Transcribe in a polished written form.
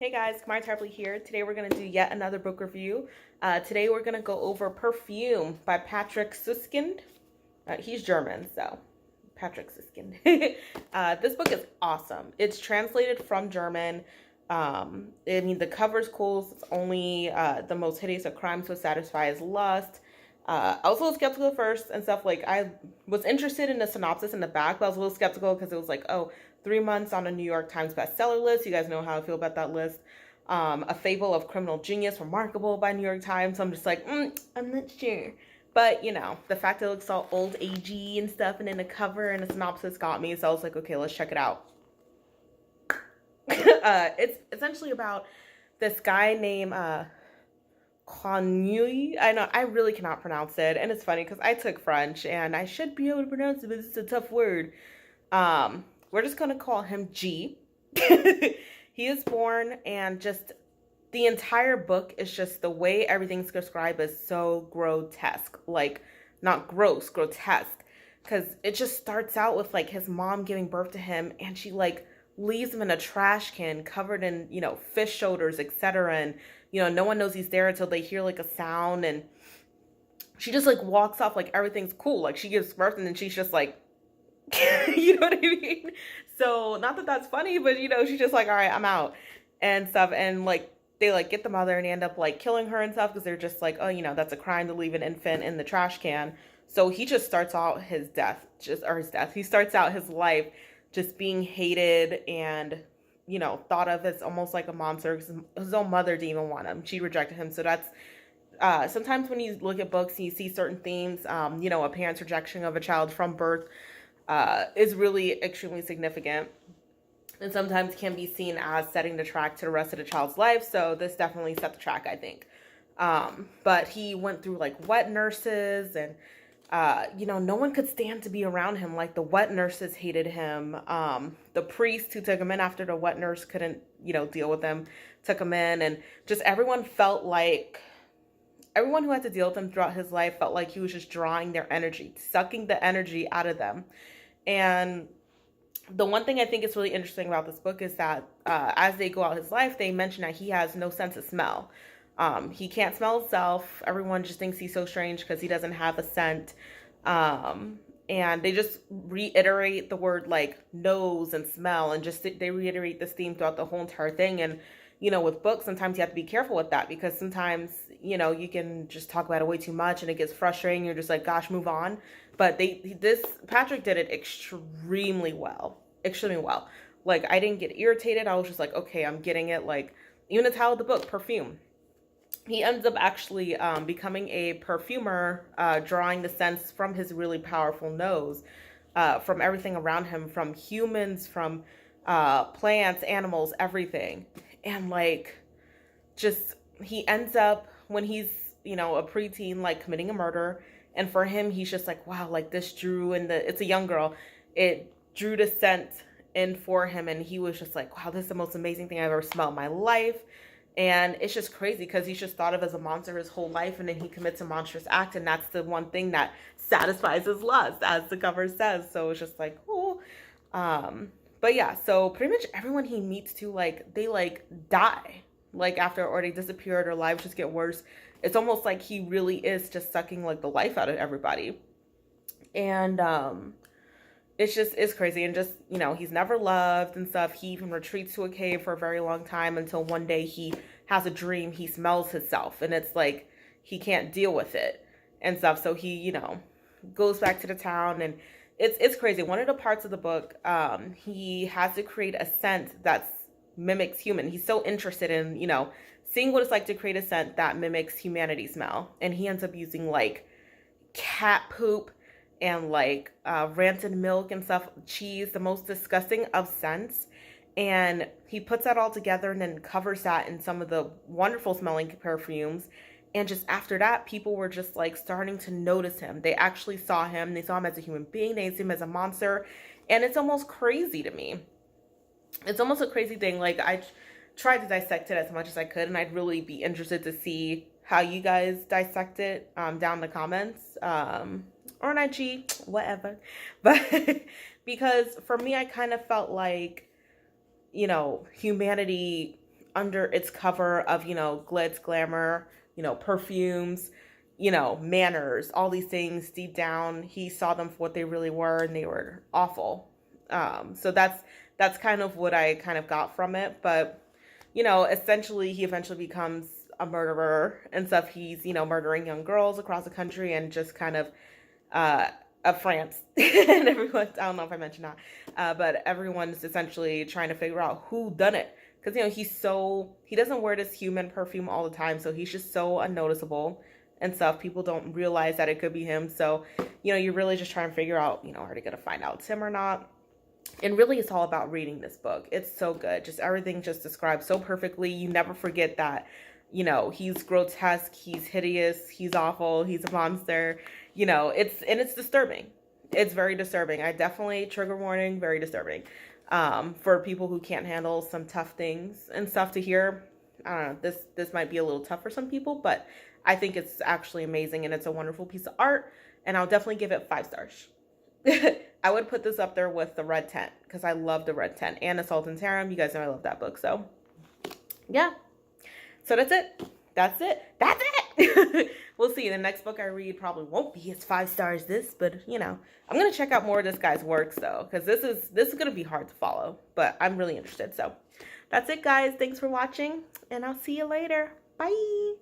Hey guys, Kamaya Tarpley here. Today we're going to do yet another book review. Today we're going to go over Perfume by Patrick Suskind. He's German, so Patrick Suskind. This book is awesome. It's translated from German. The cover's cool. It's only the most hideous of crimes would satisfy his lust. I was a little skeptical at first and stuff. Like, I was interested in the synopsis in the back, but I was a little skeptical because it was like, oh, 3 months on a New York Times bestseller list. You guys know how I feel about that list. A Fable of Criminal Genius, remarkable by New York Times. So I'm just like, I'm not sure. But, the fact that it looks all old agey and stuff, and then the cover and the synopsis got me. So I was like, okay, let's check it out. It's essentially about this guy named Kamaya. I know I really cannot pronounce it, and it's funny because I took French and I should be able to pronounce it, but it's a tough word. We're just gonna call him G. He is born, and just the entire book is just the way everything's described is so grotesque. Like, not gross, grotesque. Because it just starts out with like his mom giving birth to him, and she like leaves him in a trash can covered in, fish shoulders, etc. And, no one knows he's there until they hear like a sound, and she just like walks off like everything's cool. Like, she gives birth and then she's just like, you know what I mean? So, not that that's funny, but she's just like, all right, I'm out and stuff. And like, they like get the mother and they end up like killing her and stuff because they're just like, oh, that's a crime to leave an infant in the trash can. So he just starts out his death, he starts out his life just being hated and, thought of as almost like a monster because his own mother didn't even want him. She rejected him. So that's, sometimes when you look at books and you see certain themes, a parent's rejection of a child from birth is really extremely significant, and sometimes can be seen as setting the track to the rest of the child's life. So this definitely set the track, I think. But he went through like wet nurses, and no one could stand to be around him. Like, the wet nurses hated him. The priest who took him in after the wet nurse couldn't, deal with him, took him in, and just everyone who had to deal with him throughout his life felt like he was just drawing their energy, sucking the energy out of them. And the one thing I think is really interesting about this book is that as they go out his life, they mention that he has no sense of smell. He can't smell himself. Everyone just thinks he's so strange because he doesn't have a scent. And they just reiterate the word like nose and smell, and just they reiterate this theme throughout the whole entire thing. And with books, sometimes you have to be careful with that because sometimes you can just talk about it way too much and it gets frustrating. You're just like, gosh, move on. But Patrick did it extremely well. Extremely well. Like, I didn't get irritated. I was just like, okay, I'm getting it. Like, even the title of the book, Perfume. He ends up actually becoming a perfumer, drawing the scents from his really powerful nose, from everything around him, from humans, from plants, animals, everything. And like, just, he ends up, when he's, a preteen, like committing a murder. And for him, he's just like, wow, like this drew, and it's a young girl, it drew the scent in for him. And he was just like, wow, this is the most amazing thing I've ever smelled in my life. And it's just crazy because he's just thought of as a monster his whole life, and then he commits a monstrous act, and that's the one thing that satisfies his lust, as the cover says. So it's just like, oh. But yeah, so pretty much everyone he meets too, like, they like die. Like, after already disappeared, or lives just get worse. It's almost like he really is just sucking like the life out of everybody. And it's crazy. And just, he's never loved and stuff. He even retreats to a cave for a very long time until one day he has a dream. He smells himself, and it's like he can't deal with it and stuff. So he, goes back to the town, and it's crazy. One of the parts of the book, he has to create a scent that mimics human. He's so interested in, seeing what it's like to create a scent that mimics humanity smell. And he ends up using like cat poop and like rancid milk and stuff, cheese, the most disgusting of scents. And he puts that all together and then covers that in some of the wonderful smelling perfumes. And just after that, people were just like starting to notice him. They actually saw him. They saw him as a human being. They saw him as a monster. And it's almost crazy to me. It's almost a crazy thing. Like, I tried to dissect it as much as I could, and I'd really be interested to see how you guys dissect it down in the comments, or on IG, whatever. But because for me, I kind of felt like, humanity under its cover of, you know, glitz, glamour, you know, perfumes, you know, manners, all these things, deep down, he saw them for what they really were, and they were awful. So that's kind of what I kind of got from it. But, you know, essentially he eventually becomes a murderer and stuff. He's, you know, murdering young girls across the country, and just kind of France and everyone, I don't know if I mentioned that, but everyone's essentially trying to figure out who done it. Because, you know, he doesn't wear this human perfume all the time, so he's just so unnoticeable and stuff. People don't realize that it could be him. So, you know, you're really just trying to figure out, you know, are they going to find out it's him or not? And really, it's all about reading this book. It's so good. Just everything just described so perfectly. You never forget that, you know, he's grotesque, he's hideous, he's awful, he's a monster. You know, it's disturbing. It's very disturbing. I definitely, trigger warning, very disturbing. For people who can't handle some tough things and stuff to hear. I don't know, this might be a little tough for some people, but I think it's actually amazing, and it's a wonderful piece of art, and I'll definitely give it 5 stars. I would put this up there with The Red Tent, because I love The Red Tent and Assault and Harem. You guys know I love that book, so yeah. So that's it. That's it. We'll see. The next book I read probably won't be as 5 stars but, you know, I'm going to check out more of this guy's works, though, because this is going to be hard to follow, but I'm really interested. So that's it, guys. Thanks for watching, and I'll see you later. Bye.